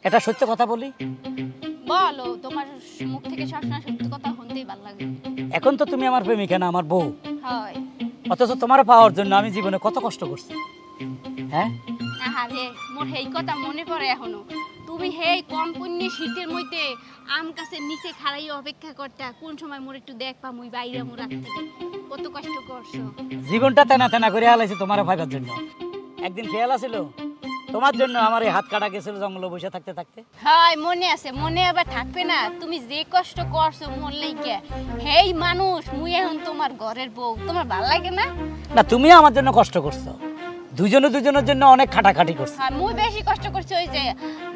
এটা সত্য কথা বলি? বলো, তোমার মুখ থেকে সবসময় সত্য কথা শুনতেই ভালো লাগে। এখন তো তুমি আমার প্রেমিকা না, আমার বউ। হয়। অথচ তোমার পাওয়ার জন্য আমি জীবনে কত কষ্ট করছি। হ্যাঁ, আরে মোর এই কথা মনে পড়ে এখনো। তুমি হেই কম পুণ্যে শীতের মধ্যে আম গাছের নিচে খাড়াই অপেক্ষা করতা, কোন সময় মোর একটু দেখবা মুই বাইরে মোর রাত থেকে কত কষ্ট করছো। জীবনটা তেনা তেনা করে হালাইছি তোমার ভাইবার জন্য। একদিন খেয়াল আছিল তোমার জন্য আমার এই হাত কাটা গেছিল জঙ্গলে বসে থাকতে থাকতে। হয় মনে আছে, মনে আবার থাকবে না? তুমি যে কষ্ট করছো মোর লাইগা, হেই মানুষ মুই এখন তোমার ঘরের বউ, তোমার ভালো লাগে না? না, তুমি আমার জন্য কষ্ট করছো, দুজনে দুজনের জন্য অনেক খাটাখাটি করছো। হ্যাঁ, মুই বেশি কষ্ট করছি ওই যে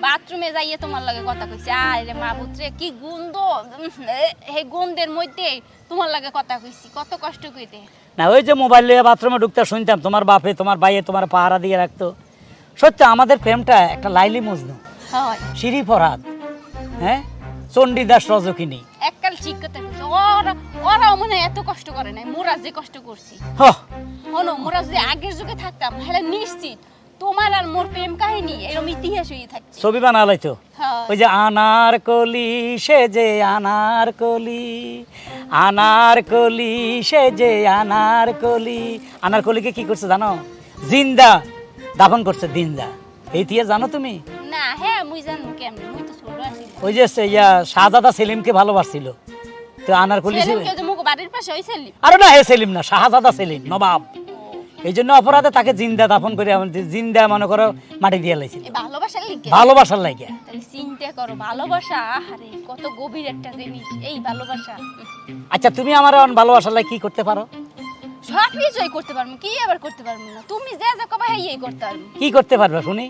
বাথরুমে যাইয়ে তোমার লগে কথা কইছি। আরে মা পুত্রে কি গন্ধ, এই গন্ধের মধ্যে তোমার লগে কথা কইছি, কত কষ্ট কইতে। না, ওই যে মোবাইল নিয়ে বাথরুমে ঢুকতে শুনতাম তোমার বাপে তোমার ভাইয়ে তোমার পাহারা দিয়ে রাখতো। সত্যি আমাদের প্রেমটা একটা লাইলি মজনু, হয় শিরি ফরহাদ, হ্যাঁ, চণ্ডীদাস রজকিনী। এককাল ঠিক কথা কইছো। ওরাও মনে হয় এত কষ্ট করে নাই, মোরা যে কষ্ট করছি। হনো, মোরা যদি আগের যুগে থাকতাম তাহলে নিশ্চিত তোমার আর মোর প্রেম কাহিনী এরকম ইতিহাস হয়ে থাকতো। ছবি বানালাইতো। ওই যে আনার কলি সে যে আনার কলি, আনার কলি সে যে আনার কলি। আনার কলিকে কি করছে জানো? জিন্দা দাফন করছে জিন্দা। এই দিয়ে জানো তুমি? না, হ্যাঁ মুই জানো কেমনে, মুই তো ছোট আছি। ওই যে শাহজাদা সেলিমকে ভালোবাসছিল, তো আনার কলি ছিল। সেলিম কে যে মুখ বাড়ির পাশে ওই সেলিম? আরে না, হে সেলিম না, শাহজাদা সেলিম নবাব। এই জন্য অপরাধে তাকে জিন্দা দাফন করে জিন্দা মনে করো মাটি দিয়ে লাইছিল, এই ভালোবাসার লিগে। ভালোবাসার লাগে। তাহলে চিন্তা করো, ভালোবাসা আরে কত গভীর একটা জিনিস এই ভালোবাসা। আচ্ছা, তুমি আমার ভালোবাসার লাগে কি করতে পারো? সব কিছুই করতে পারবো, কি আবার করতে পারবো না? তুমি যা যা কবা এই করতে পারবো। কি করতে পারবে শুনি?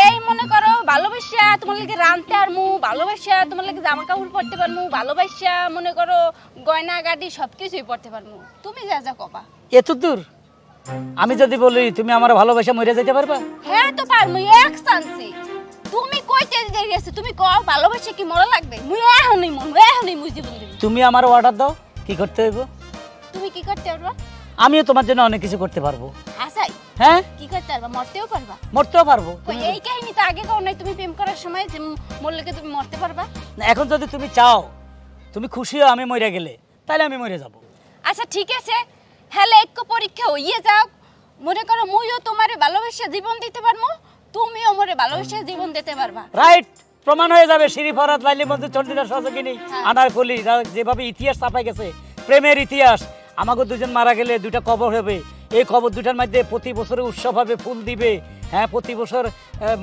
এই মনে করো ভালোবাসা তোমার লাগে রানতে পারমু, ভালোবাসা তোমার লাগে জামা কাপড় পরতে পারমু, ভালোবাসা মনে করো গয়না গাড়ি সবকিছুই পরতে পারমু, তুমি যা যা কবা। এত দূর? আমি যদি বলি তুমি আমার ভালোবাসা মরে যেতে পারবা? হ্যাঁ তো পারমু, এক চান্সে। তুমি কইতে দেরি আছে, তুমি কও ভালোবাসা কি মরা লাগবে? মুই এখনই মুই জীবন দেব। তুমি আমার অর্ডার দাও, কি করতে হইব? তুমি কি করতে পারবা? আমিও তোমার জন্য অনেক কিছু করতে পারবো। আসাই হ্যাঁ, কি করতে পারবা? মরতেও পারবা? মরতেও পারবো। কই এই কাহিনী তো আগে কও নাই, তুমি প্রেম করার সময় যে মরলে তুমি মরতে পারবা? এখন যদি তুমি চাও, তুমি খুশি হও আমি মরে গেলে, তাহলে আমি মরে যাব। আচ্ছা ঠিক আছে, হ্যালে এক পরীক্ষা হইয়ে যাও। মনে করো মুইও তোমারে ভালোবাসা জীবন দিতে পারবো, তুমিও মোরে ভালোবাসা জীবন দিতে পারবা। রাইট, প্রমাণ হয়ে যাবে। শিরি ফরহাদ, লাইলি মজনু, চণ্ডীদাস রজকিনী, আনার কলি, যেভাবে ইতিহাস ছাপাই গেছে, প্রেমের ইতিহাস। আমাকে দুজন মারা গেলে দুইটা কবর হবে, এই কবর দুটার মধ্যে প্রতি বছরে উৎসব হবে, ফুল দিবে। হ্যাঁ, প্রতি বছর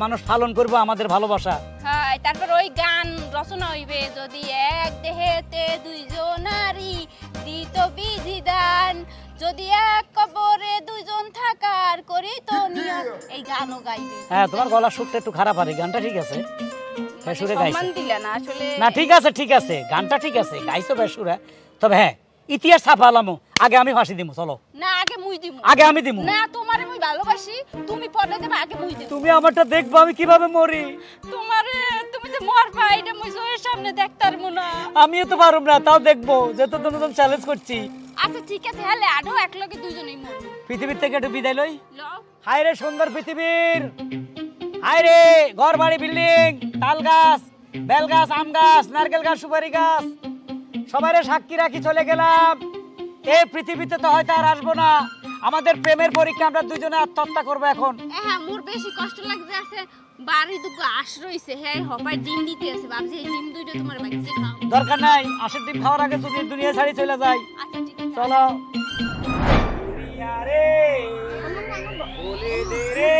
মানুষ পালন করবো আমাদের ভালোবাসা। হ্যাঁ, তারপর ওই গান রচনা হইবে, যদি এক দেহেতে দুইজন নারী দিত বিধিদান, যদি এক কবরে দুইজন থাকার করি তো নিয়ত, এই গানও গাইবে। হ্যাঁ, তোমার গলার সুরটা একটু খারাপ, আর গানটা ঠিক আছে। সুরে গাইছে সম্মান দিলা না আসলে। না, ঠিক আছে ঠিক আছে, গানটা ঠিক আছে, গাইছো বেসুরা। তবে হ্যাঁ, ইতিহাস ছাপালামো, আগে আমি ফাঁসি দিমু। চলো না, আগে মুই দিমু। আগে আমি দিমু। না, তোমারে মুই ভালোবাসি, তুমি পরে দেবে, আগে মুই দিমু। তুমি আমারটা দেখবো আমি কিভাবে মরি। তোমারে তুমি যে মরবা এটা মুই জয়ের সামনে দেখতারমু না। আমিও তো পারুম না, তাও দেখবো, যেহেতু তুমি চ্যালেঞ্জ করছি। আচ্ছা ঠিক আছে, হ্যালে আরো একলগে দুইজনেই মরবো। পৃথিবীর থেকে একটু বিদায় লই। লও। হায় রে সুন্দর পৃথিবীর, হায় রে ঘর বাড়ি বিল্ডিং, তাল গাছ, বেল গাছ, আম গাছ, নারকেল গাছ, সুপারি গাছ, সবাইরে সাক্ষী রাখি চলে গেলাম। এই পৃথিবীতে তো হয়তো আর আসবো না। আমাদের প্রেমের পরীক্ষা আমরা দুজনে আত্মহত্যা করবো এখন। হ্যাঁ, মোর বেশি কষ্ট লাগছে আছে, বাড়ি দুটো আশ রইছে, হ্যাঁ হপায় ডিম দিতে আছে, ভাবছি এই ডিম দুইটা তোমার বাচ্চা খাও। দরকার নাই, আশের ডিম খাওয়ার আগে যদি দুনিয়া ছাড়ি চলে যায়। আচ্ছা ঠিক আছে, চলো। দুনিয়া রে, বলে দে রে,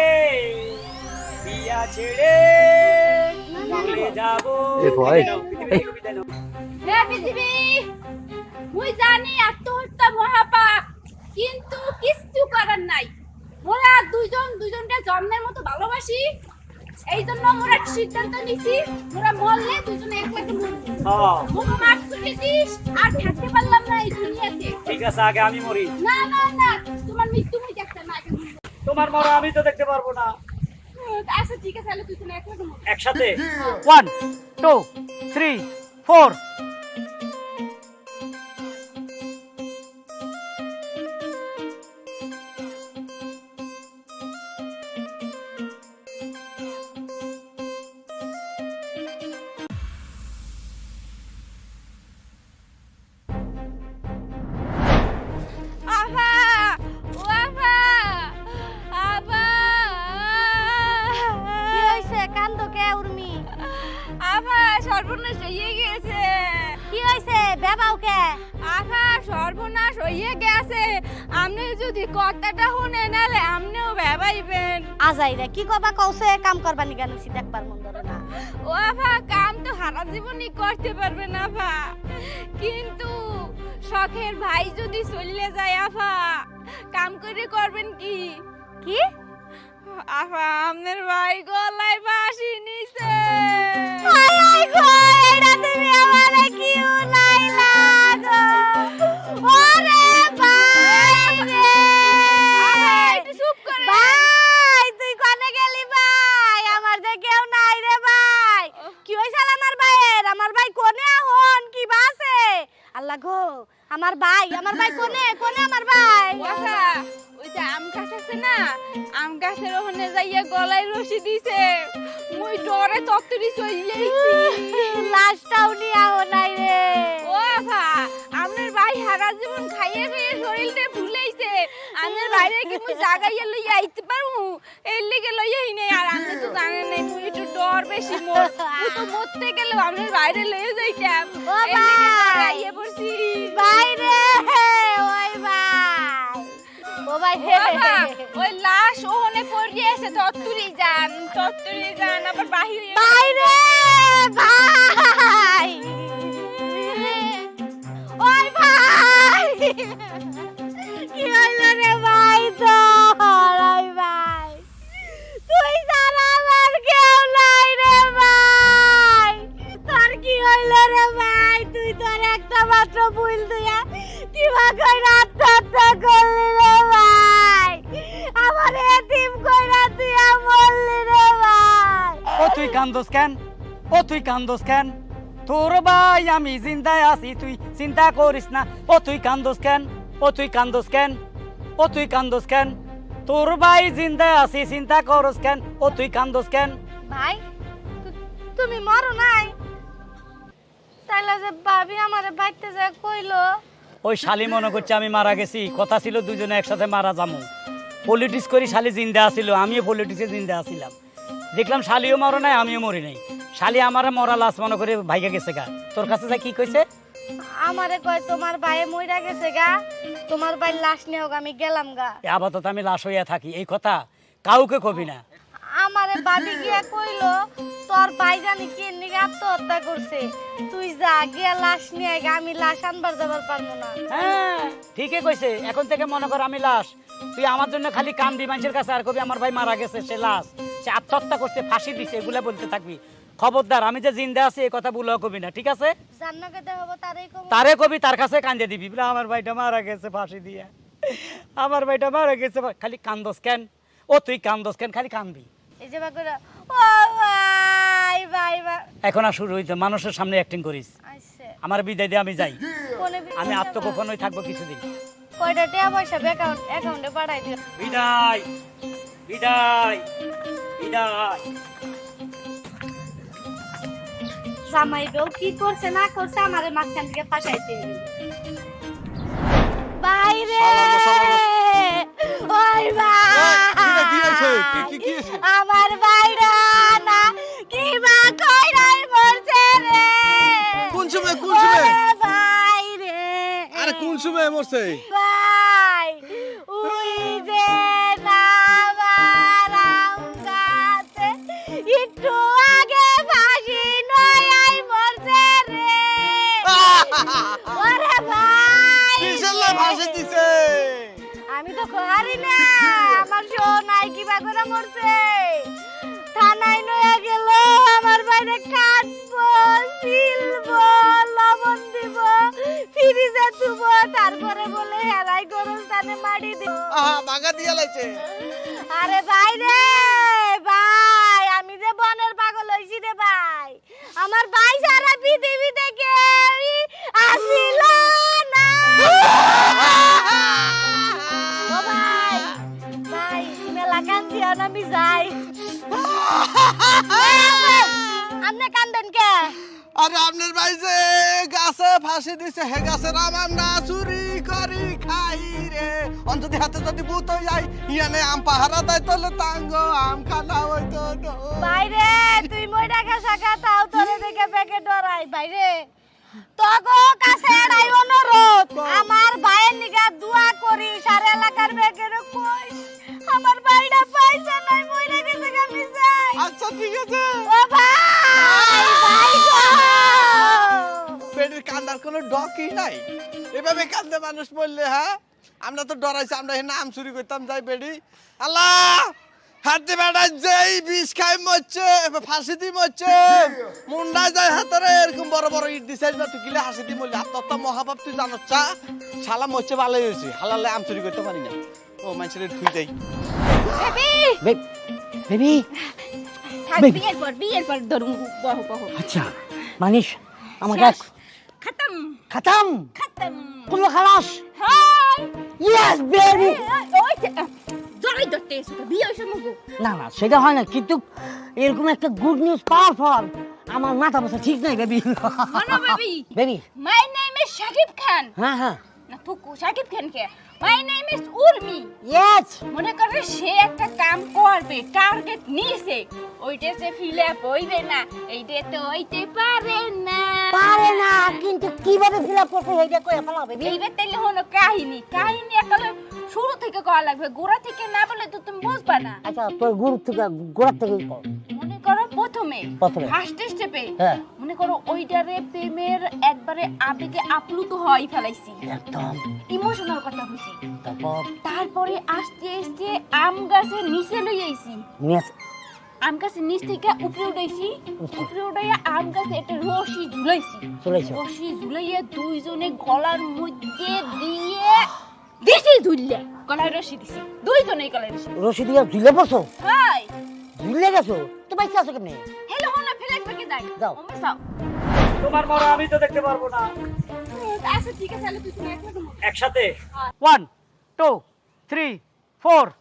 পিয়া ছেড়ে চলে যাবো। বিদায় নাও, পৃথিবী থেকে বিদায় নাও। হ্যাঁ পৃথিবী, মুই জানি আত্মহত্যা মহাপাপ, কিন্তু কিছু করার নাই। মোরা দুইজনটা জন্মের মতো ভালোবাসি, এই জন্য মোরা সিদ্ধান্ত নিছি মোরা মরলে দুজনে একসাথে মরবো। হ্যাঁ, মোকে মাফ করে দিস, আর থাকতে পারলাম না এই দুনিয়াতে। ঠিক আছে, আগে আমি মরি। না না না, তোমার মৃত্যু মুই দেখতে না আগে মরবো। তোমার মরা আমি তো দেখতে পারবো না। আচ্ছা ঠিক আছে, তাহলে দুজনে একসাথে মরবো। একসাথে 1 2 3 4। আফা সর্বনাশ হয়ে গেছে। কি হইছে বেবাও কে? আফা সর্বনাশ হয়ে গেছে। আপনি যদি কথাটা শুনে নালে আপনিও ভেবাইবেন। আজাইরা কি কবা কওছে কাম করবানি কেন দেখবার মন ধরে না। ও আফা কাম তো সারা জীবনই করতে পারবে না আফা, কিন্তু শখের ভাই যদি চলে যায় আফা কাম করে করবেন কি? কি আফা আপনার ভাই গলায় ফাঁসি নিছে। আই আই গো এটা তুমি আমারে কি উনাইলা গো। ওরে ভাই রে আফা একটু চুপ করে। ভাই তুই কোনে গেলি ভাই? আমার যে কেউ নাই রে ভাই। কি হইছাল আমার ভাইয়ের? আমার ভাই কোনে আহন কি বাসে? আল্লাহ গো আমার ভাই কোনে কোনে আমার ভাই? আফা ওই যে আম গাছ আছে না, আম গাছের ওখানে যাইয়া গলায় রশি দিছে। মুই ডরে তত্তরি চলিয়েছি। লাশটাও নিয়ে আহ নাই রে। ও আফা আপনার ভাই সারা জীবন খাইয়ে খেয়ে শরীরটা ফুলাইছে। আপনার বাইরে কি মুই জাগাইয়া লইয়া আইতে পারমু? এর লিগে লইয়া হি নাই। আর আপনি তো জানেন নাই মুই একটু ডর বেশি মোর। মুই তো মরতে গেলেও আপনার বাইরে লইয়া যাইতাম। ও এর লিগে ভাই। ডরে আইয়া পড়ছি। ভাই রে ওই ভাই ও ভাই ও আফা, ওই লাশ ওখানে পড়িয়ে আছে। তত্তরি যান আবার বাহির হইয়া ভাই রে ভাই ওই ভাই কি হইলো রে ভাই তোর? ওই ভাই তুই ছাড়া আমার কেউ নাই রে ভাই। তোর কি হইলো রে ভাই? তুই তোর একটা মাত্র ভুল দিয়া দিবা কইরা আত্মহত্যা করলি রে ভাই। আমার এতিম কইরা দিয়া মরলি রে ভাই। ও তুই কান্দোস কেন? ও তুই কান্দোস কেন? তোর ভাই আমি জিন্দায় আছি, তুই চিন্তা করিস না। ও তুই কান্দোস কেন? ও তুই কান্দোস কেন? ও তুই কান্দোস কেন? তোর ভাই জিন্দায় আছি, চিন্তা করস কেন? ও তুই কান্দোস কেন? ভাই তুমি মরো নাই? তাইলে যে ভাবি আমারে বাইতে যায় কইলো। ওই শালি মনে করছে আমি মারা গেছি। কথা ছিল দুজনে একসাথে মারা যাবো। পলিটিক্স করি শালি জিন্দা আসিল, আমিও পলিটিক্সে জিন্দা আসিলাম। দেখলাম শালিও মরে নাই, আমিও মরি নাই। শালি আমারে মরা লাশ মনে করে ভাইগা গেছে গা। তোর কাছে যা কি কইছে? আমারে কয় তোমার ভাই মইরা গেছে গা, তোমার ভাই লাশ নিয়ে আমি গেলাম গা। আপাতত আমি লাশ হইয়া থাকি, এই কথা কাউকে কবি না। আমারে ভাবি গিয়া কইলো তোর ভাই জানি কি নিয়ে আত্মহত্যা করছে, তুই যা গিয়া লাশ নিয়ে গা, আমি লাশ আনবার যাবার পারবো না। হ্যাঁ ঠিকই কইছে। এখন থেকে মনে কর আমি লাশ, তুই আমার জন্য খালি কামবি মানুষের কাছে, আর কবি আমার ভাই মারা গেছে, সে লাশ, সে আত্মহত্যা করছে, ফাঁসি দিছে, এগুলা বলতে থাকবি। খবরদার আমি যে জিন্দা আছি এই কথা বলেও কবি না, ঠিক আছে? জান্নাকে দেখাবো তারই কম। তারে কবি, তার কাছে কান্দে দিবি বলে আমার ভাইটা মারা গেছে ফাঁসি দিয়া, আমার ভাইটা মারা গেছে। খালি কান্দোস কেন? ও তুই কান্দোস কেন? খালি কান্দবি। এই যে বাগুরা ও ভাই ভাই ভাই এখন আর শুরু হইতে মানুষের সামনে অ্যাক্টিং করিস। আইছে আমার বিদায় দিয়ে আমি যাই। কোনে আমি আত্মগোপনই থাকবো কিছুদিন। কয়টা টাকা পয়সা অ্যাকাউন্টে পাঠাই দিও। বিদায় বিদায় বিদায়। জামাই বউ কি করছে না করছে আমারে মাঝখান থেকে ফাঁসাইতে বাইরে। ওই আমার বাইরা না কি বা কইরাই মরছে রে। কোন সময় বাইরে আরে কোন সময় মরছে? ভাই উই যে নামারাম গাছে একটু আগে ফাঁসি নয় মরছে রে। ওরে ভাই কিসের ফাঁসি দিছে? আমি তো করি না, আমার সোনাই কিবা করে মরছে। থানায় নয়া গেল, আমার বাইরে কাটবো, সিলবো, লবণ দিব, ফ্রিজে দিব, তারপরে বলে হেলাই গরস্থানে মারি দিব। ভাঙা দিয়া লাইছে। আরে ভাই রে ভাই, আমি যে বনের পাগল হইছি রে ভাই। আমার ভাই সারা পৃথিবীতে কেউই আসিল না। ও ভাই ভাই মেলা কান্দিয়া না, আমি যাই। আপনি কান্দেন কে? আরে আপনার ভাই যে গাছে ফাঁসি দিছে, হে গাছের আমার না চুরি করি খাই রে। অন্তদি হাতে যদি ভূত হই যাই, ইয়ানে আম পাহারা দেয় তলে তাঙ্গ আম খানা হইতো। বাইরে তুই মইরা গেছা গা, তাও তো লাগে ডরাই বাইরে তগো কাছে এড়াই অনুরোধ আমার ভাইয়ের নিগা দোয়া করি সারা এলাকার বেগের কই আমার ভাইটা পয়সা নাই মইরা গেছে আমি যাই আচ্ছা ঠিক আছে ও ভাই ভাই গো পেটের কান্দার কোনো ডকই নাই এভাবে কান্দে মানুষ বললে হ্যাঁ আমরা তো ডরাইছি আমরা এখানে আম চুরি করতাম যাই বেডি আল্লাহ হাতে বেড়া যেই বিষ খাই মরছে ফাঁসি দি মরছে মুন্ডা যায় হাতরে এরকম বড় বড় ইট দিছে না তুই কিলে হাসি দি মরলি আত্মহত্যা মহাপাপ তুই জানো চা শালা মরছে ভালোই হয়েছে হালালে আম চুরি করতে পারি না ও মানুষের ঠুই দেয় বেবি বেবি থাক বিয়ের পর ধরুন বহু বহু আচ্ছা মানিস আমাকে খতম খতম খতম কুল্লো খালাস হাই ইয়েস বেবি ওই জড়াই ধরতে এসো বিয়ে হইছে মুগো না না সেটা হয় না কিন্তু এরকম একটা গুড নিউজ পাওয়ার পর আমার মাথা মাথা ঠিক নাই বেবি মানো baby baby my name is Shakib Khan হ্যাঁ হ্যাঁ না ফুকু শাকিব খান কে my name is Urmi yes মনে করে সে একটা কাম করবে টার্গেট নিছে ওইটা সে ফিল আপ হইবে না এইটা তো হইতে পারে না পারে না কিন্তু কিভাবে ফিল আপ করতে এইটা কই ফেলা বেবি এইবার তাইলে হলো কাহিনী একালে শুরু থেকে করা লাগবে গোড়া থেকে না বলে তো তুমি বুঝবা না আচ্ছা তোর গুরু থেকে গোড়া থেকে কর মনে করো প্রথমে প্রথমে। ফার্স্ট স্টেপে হ্যাঁ। মনে করো ওইটারে প্রেমের একবারে আবেগে আপ্লুত হয় ফেলাইছি একদম ইমোশনাল কথা বুঝি তারপর তারপরে আস্তে আস্তে আম গাছের নিচে লই আইছি নেস আম গাছের নিচ থেকে উপরে উঠাইছি উপরে উঠাইয়া আম গাছে একটা রশি ঝুলাইছি চলেছ রশি ঝুলাইয়া দুইজনে গলার মধ্যে দিয়ে দিছি ঝুললে গলায় রশি দিছি দুইজনেই গলায় রশি রশি দিয়া ঝুলে পড়ছো হাই ঝুলে গেছো তো বাইসা আছো কেমনে হেলো হনা ফেলে থেকে যাই যাও। ওমে যাও তোমার মরা আমি তো দেখতে পারবো না আচ্ছা ঠিক আছে তাহলে তুমি একলা ঘুমো একসাথে 1 2 3 4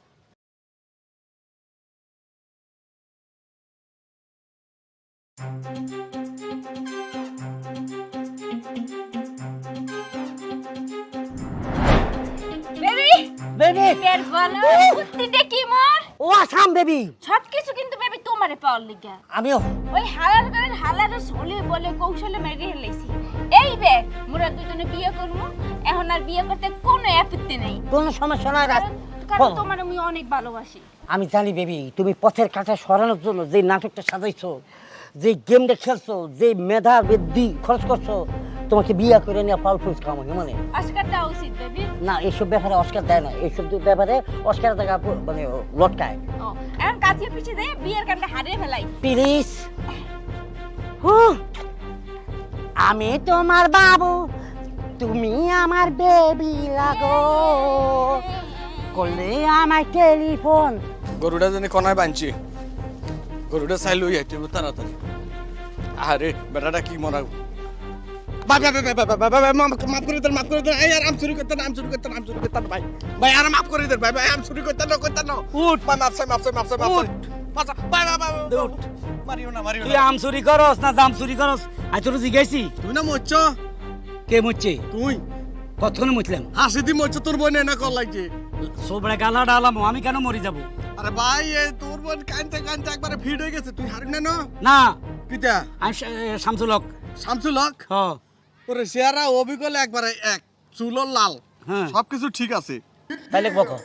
বেবি বেবি বের বলো কুত্তিতে কি মোর ও আসাম বেবি সবকিছু কিন্তু বেবি তোমারে পাওয়ার লিগা আমিও ওই হালাল করে হালালে চলে বলে কৌশলে মেরে হেলাইছি এই বে মোরা দুজনে বিয়ে করবো এখন আর বিয়ে করতে কোনো আপত্তি নেই কোনো সমস্যা নাই রাজ কারণ তোমার আমি অনেক ভালোবাসি আমি জানি বেবি তুমি পথের কাঁটা সরানোর জন্য যে নাটকটা সাজাইছো যে গেমটা খেলছো যে মেধা বুদ্ধি খরচ করছো তোমাকে বিয়ে করে নিয়ে ফল ফুল খাওয়ানো মানে অস্কার দেওয়া উচিত বেবি না এইসব ব্যাপারে অস্কার দেয় না এইসব ব্যাপারে অস্কার জায়গা মানে লটকায় ও এখন কাছে পিছে যাই বিয়ের কানটা হারিয়ে ফেলাই প্লিজ আমি তোমার বাবু তুমি আমার বেবি লাগো করলে আমার টেলিফোন গরুটা জানি কোনায় বানছি গরুটা চাই লই আইতে তাড়াতাড়ি আরে বেটাটা কি মরা মাফ করে দেন এই আর আম চুরি করতেন ভাই ভাই আর মাফ করে দেন ভাই আম চুরি করতেন না উঠ ভাই মাফ ভাই উঠ মারিও না তুই আম চুরি করস না জাম চুরি করস আই তোর জিজ্ঞাসি তুই না মরছ কে মরছে তুই কতক্ষণে মরছিলাম হাসি দি মরছ তোর বোন না কল লাগছে সোবড়ে গালা ডালাম আমি কেন মরি যাব আরে ভাই এ তোর বোন কানতে একবারে ফিট হয়ে গেছে তুই হারিস না না কিটা আমি শামসুল হক শামসুল হক হ ওরে চেহারা অবিকলে একবারে এক চুলো লাল হ্যাঁ সবকিছু ঠিক আছে তাইলে বকো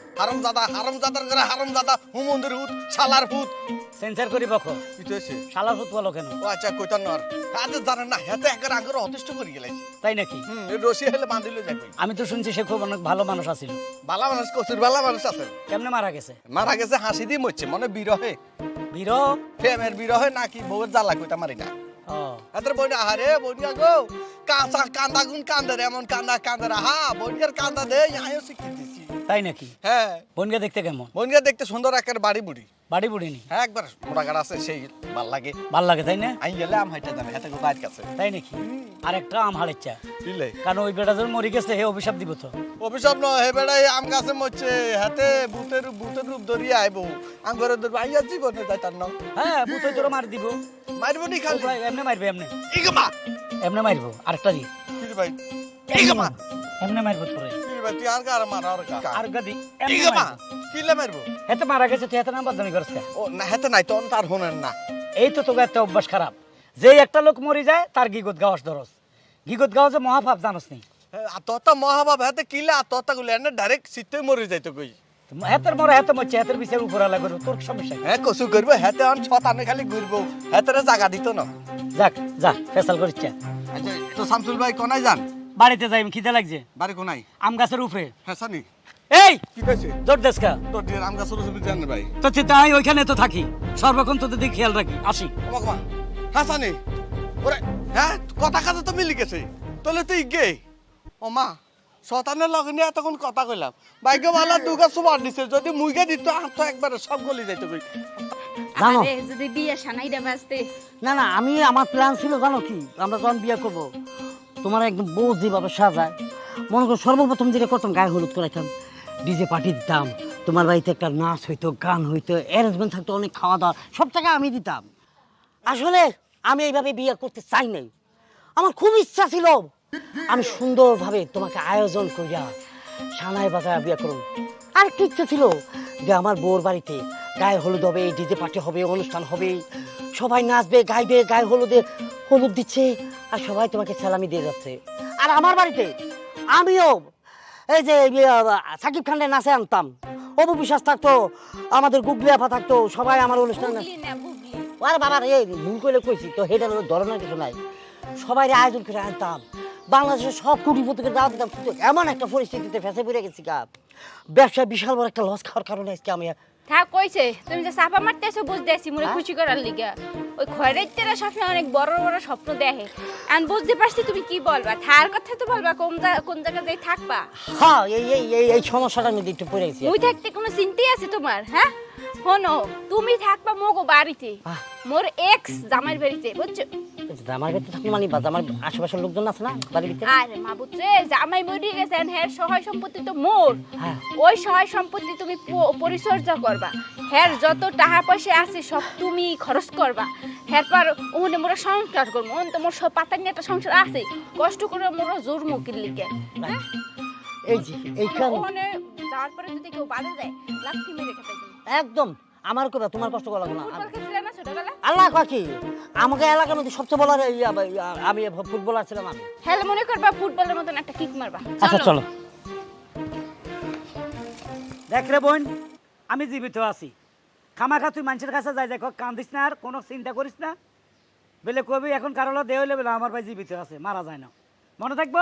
হারামজাদার করে হারামজাদা হুমন্দির হুত শালার হুত সেন্সার করি বকো কি হয়েছে শালার ফুট বলো কেন ও আচ্ছা কইতান নর আজ জানেন না হেতে একবার আগরে অতিষ্ঠ করে গেলাইছি তাই নাকি এই রশি হেলে বাঁধিল যাবে আমি তো শুনছি সে খুব অনেক ভালো মানুষ আছিল বালা মানুষ কচুর বালা মানুষ আছে কেমনে মারা গেছে মারা গেছে হাসি দিয়ে মরছে মনে বিরহে বীর প্রেমের বিরহে নাকি বউয়ের জ্বালা কইতা মারি না এদের বইনা আহারে বইনা গো কাঁচা কান্দা গুন কান্দে এমন কান্দা রাহা বইনার কান্দা দে আয়ো শিখি দিছি তাই নাকি হ্যাঁ বনগা দেখতে কেমন বইনা দেখতে সুন্দর একের বাড়ি বুড়ি বাড়ি বুড়িনি হ্যাঁ একবার মোটা গাড়া আছে সেই ভাল লাগে ভাল লাগে তাই না আই গেলে আম হাইটা জানে হাতে বাইর কাছে তাই নাকি আর একটা আম হাড়েচ্ছা দিলে কারণ ওই বেটা যখন মরি গেছে হে অভিশাপ দিব তো অভিশাপ নয় হে বেড়াই আম গাছে মরছে হাতে ভূতের রূপ ধরিয়ে আইব আম ঘরে ধরবো আইয়া জীবনে যাই তার নাম হ্যাঁ বুতো তোর মারি দিব মারবো নি খালি এমনে মারবে এমনে ইগমা এমনে মারবো আরেকটা দি কি ভাই ইগমা এমনে মারবো তোরে কি ভাই তুই আর কার মার আর কা আর গাদি এমনে ইগমা মারবো কিলে মারবো হেতে মারা গেছে তুই হেতে নাম বদনামি করছ ও না হেতে নাই তো তার হোনেন না এই তো তোকে একটা অভ্যাস খারাপ যে একটা লোক মরে যায় তার গিগত গাওয়াস ধরস। গিগত গাওয়া যে মহাপাপ জানোস নি? আত্মহত্যা মহাভাব হাতে কিলে আত্মহত্যা করলে এনে ডাইরেক্ট সিটে মরে যাইতো কই। হেতের মরে হেতে মরছে, হেতের বিচার উপর আলা করবো, তোর সমস্যা কি? হ্যাঁ কসু করবো হাতে অন ছতানে খালি ঘুরবো, হাতেরে জায়গা দিত না। যাক যা ফেসাল করিস। আচ্ছা তো শামসুল ভাই কোনায় যান? বাড়িতে যাই, আমি খিদে লাগছে। বাড়ি কোনায়? আম গাছের উপরে। হ্যাঁ সানি এই কি কইছে? জোর দেশকা তোর দিয়ে আম গাছের উপরে যান ভাই। তো তাই ওইখানে তো থাকি, সর্বক্ষণ তোদের দিকে খেয়াল রাখি। আসি। ওমা হ্যাঁ সানি ওরে হ্যাঁ কথা কথা তো মিলি গেছে, তাহলে তুই গে ও মা শতানের লগে নিয়ে এতক্ষণ কথা কইলাম, বাইকে বালা দুগা সুবার দিছে, যদি মুইগে দিত হাত তো একবারে সব গলি যাইতো কই। জানো? আরে যদি বিয়ে সানাইটা বাজতে। না না, আমি আমার প্ল্যান ছিল জানো কি, আমরা যখন বিয়ে করবো তোমার একদম বউ যেভাবে সাজায়, মনে করো সর্বপ্রথম যেটা করতাম গায়ে হলুদ করাইতাম, ডিজে পার্টি দিতাম, তোমার বাড়িতে একটা নাচ হইতো, গান হইতো, অ্যারেঞ্জমেন্ট থাকতো, অনেক খাওয়া দাওয়া, সব টাকা আমি দিতাম। আসলে আমি এইভাবে বিয়ে করতে চাই নাই, আমার খুব ইচ্ছা ছিল আমি সুন্দরভাবে তোমাকে আয়োজন করিয়া সানায় বাজায় বিয়ে করুন। আর কি ইচ্ছা ছিল যে আমার বউর বাড়িতে গায়ে হলুদ হবে, ডিজে পার্টি হবে, অনুষ্ঠান হবে, সবাই নাচবে গাইবে, গায়ে হলুদে হলুদ দিচ্ছে আর সবাই তোমাকে সালামি দিয়ে যাচ্ছে। আর আমার বাড়িতে আমিও এই যে সাকিব খানের নাচে আনতাম, অপু বিশ্বাস থাকতো, আমাদের গুগলি আপা থাকতো, সবাই আমার অনুষ্ঠান। বুগলি না বুগলি। আরে বাবা এই ভুল করে কইছি তো, হেটা ধরনের কিছু নাই, সবাই আয়োজন করে আনতাম, বাংলাদেশের সব কোটিপতিকে দাওয়াত দিতাম। কিন্তু এমন একটা পরিস্থিতিতে ফেঁসে পড়ে গেছি গা, ব্যবসায় বিশাল বড় একটা লস খাওয়ার কারণে আজকে আমি। থাক কইছে, তুমি যে চাপা মারতেছো বুঝতে আছি, মনে খুশি করার লিগা। ওই খয়রাইতেরা সবসময় অনেক বড় বড় স্বপ্ন দেখে, আমি বুঝতে পারছি তুমি কি বলবা। থার কথা তো বলবা, কোন জায়গায় যাই থাকবা। হ্যাঁ এই সমস্যাটার মধ্যে একটু পড়ে গেছি। মুই থাকতে কোনো চিন্তাই আছে তোমার? হ্যাঁ শোনো, তুমি থাকবা মোগো বাড়িতে, মোর এক্স জামাইর বাড়িতে, বুঝছো? জামার ভিতরে থাকলে মানে আমার আশেপাশের লোকজন আছে না বাড়ির ভিতরে। আরে মা বুঝছে, জামাই মরে গেছেন, হের সহায় সম্পত্তি তো মোর। হ্যাঁ। ওই সহায় সম্পত্তি তুমি পরিচর্যা করবা, হের যত টাকা পয়সা আছে সব তুমি খরচ করবা। হের পর ওখানে মোরা সংসার করবো, ওখানে তো মোর সব পাতাঙ্গে একটা সংসার আছে, কষ্ট করে মোরা জোর মুখির লিগে। হ্যাঁ এই যে এইখানে ওখানে যাওয়ার পরে যদি কেউ বাধা দেয়, লাথি মেরে খেতে দিই। একদম আমার কথা, তোমার কষ্ট করা লাগবে না। ফুটবল খেলছিলে না ছোটবেলা? আল্লাহ কি আমাকে এলাকার মধ্যে সবচেয়ে বলার আমি ফুটবলার ছিলাম আমি। হ্যাঁ মনে করবা ফুটবলের মতন একটা কিক মারবা। আচ্ছা চলো। দেখ রে বোন, আমি জীবিত আছি, খামাখা তুই মানুষের কাছে যাই দেখো, কান্দিস না আর কোনো চিন্তা করিস না, বলে কবি এখন কারো দেহ হইলে বলে আমার ভাই জীবিত আছে, মারা যায় না, মনে থাকবো।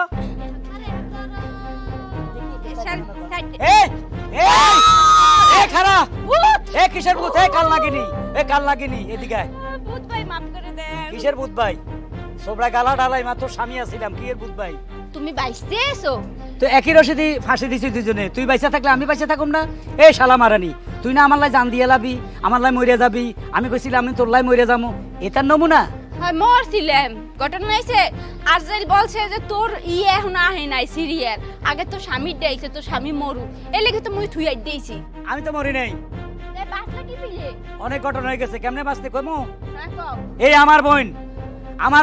কিসের ভূত? কাল লাগিনি, কাল লাগিনি, এদিকে আয়। ভূত ভাই মাফ করে দেন। কিসের ভূত ভাই? সোবরা গালা ডালাই মাত্র স্বামী আছিলাম, কি এর ভূত ভাই? তুমি বাইসতে এসো তো একই রশিদি ফাঁসি দিছি দুজনে, তুই বাইসা থাকলে আমি বাইসা থাকুম না? এই শালা মারানি, তুই না আমার লাই জান দিয়ে লাবি, আমার লাই মরিয়া যাবি, আমি কইছিলাম আমি তোর লাই মরিয়া যাবো, এটার নমুনা? হ্যাঁ মরছিলাম, ঘটনা হয়েছে আরজাইল বলছে যে তোর এখন আহে নাই সিরিয়াল, আগে তো স্বামী দেইছে, তোর স্বামী মরু, এ লেগে তো মুই থুইয়া দিয়েছি। আমি তো মরি নাই, বাচ্চা কি পিলে অনেক ঘটনা হয়ে গেছে, কেমনে বাঁচতে কইমু? হ্যাঁ কও। এই আমার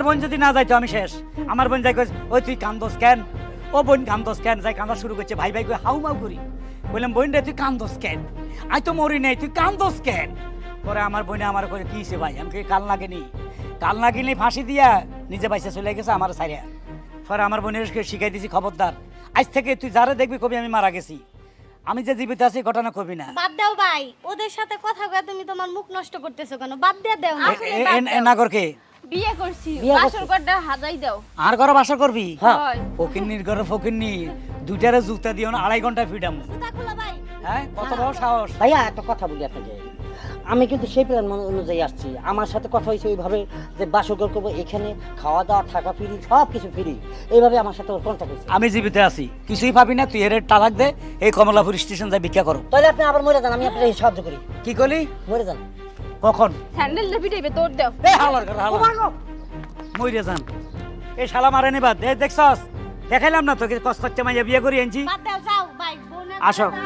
বোন যদি না যাইতো আমি শেষ। আমার বোন যাই কই, ওই তুই কান্দোস কেন? ও বোন কান্দোস কেন? যাই কান্দা শুরু করছে, ভাই ভাই কই হাউ মাউ করি, বললাম বোন রে তুই কান্দোস কেন? আই তো মরি নাই, তুই কান্দোস কেন? পরে আমার বোনে আমার কই কি হইছে ভাই? আমি কই কাল লাগেনি, কাল লাগিনি ফাঁসি দিয়া নিজে বাইসা চলে গেছে আমার সাইরা। পরে আমার বোনের শিখাই দিছি, খবরদার আজ থেকে তুই যারে দেখবি কবি আমি মারা গেছি, আমি যে জীবিত আছি ঘটনা কবি না। বাদ দাও ভাই, ওদের সাথে কথা কয়ে তুমি তোমার মুখ নষ্ট করতেছো কেন? বাদ দিয়ে দাও না। নাগরকে বিয়ে করছি, বিয়ে করছি। বাসর ঘরটা হাজাই দাও। আর ঘরে বাসা করবি? হ্যাঁ। হয়। ফকিন্নির ঘরে ফকিন্নি, দুইটারে জুতা দিও না, 2.5 ঘন্টা ফিডাম। জুতা খোলা ভাই। হ্যাঁ কত বড় সাহস! ভাইয়া একটা কথা বলি আপনাকে, আমি কিন্তু সেই প্ল্যান অনুযায়ী আসছি। আমার সাথে কথা হয়েছে ওইভাবে যে বাসগর করবো, এখানে খাওয়া দাওয়া থাকা ফ্রি, সব কিছু ফ্রি, এইভাবে আমার সাথে ওর কন্ট্যাক্ট হয়েছে। আমি জীবিত আছি, কিছুই পাবি না, তুই এর তালাক দে, এই কমলাপুর স্টেশন যাই ভিক্ষা করো। তাহলে আপনি আবার মরে যান, আমি আপনাকে সাহায্য করি। কি করলি? মরে যান। কখন? স্যান্ডেল দিয়ে পিটাইবে, তোর দাও। এই হালার ঘর হালার, মইরে যান। এই শালা মারে নিবাদ, দেখছস দেখাইলাম না তোকে, কষ্ট করতে মাইয়া বিয়ে করি আনছি। বাদ দাও, যাও ভাই। বোনের আসো। কথা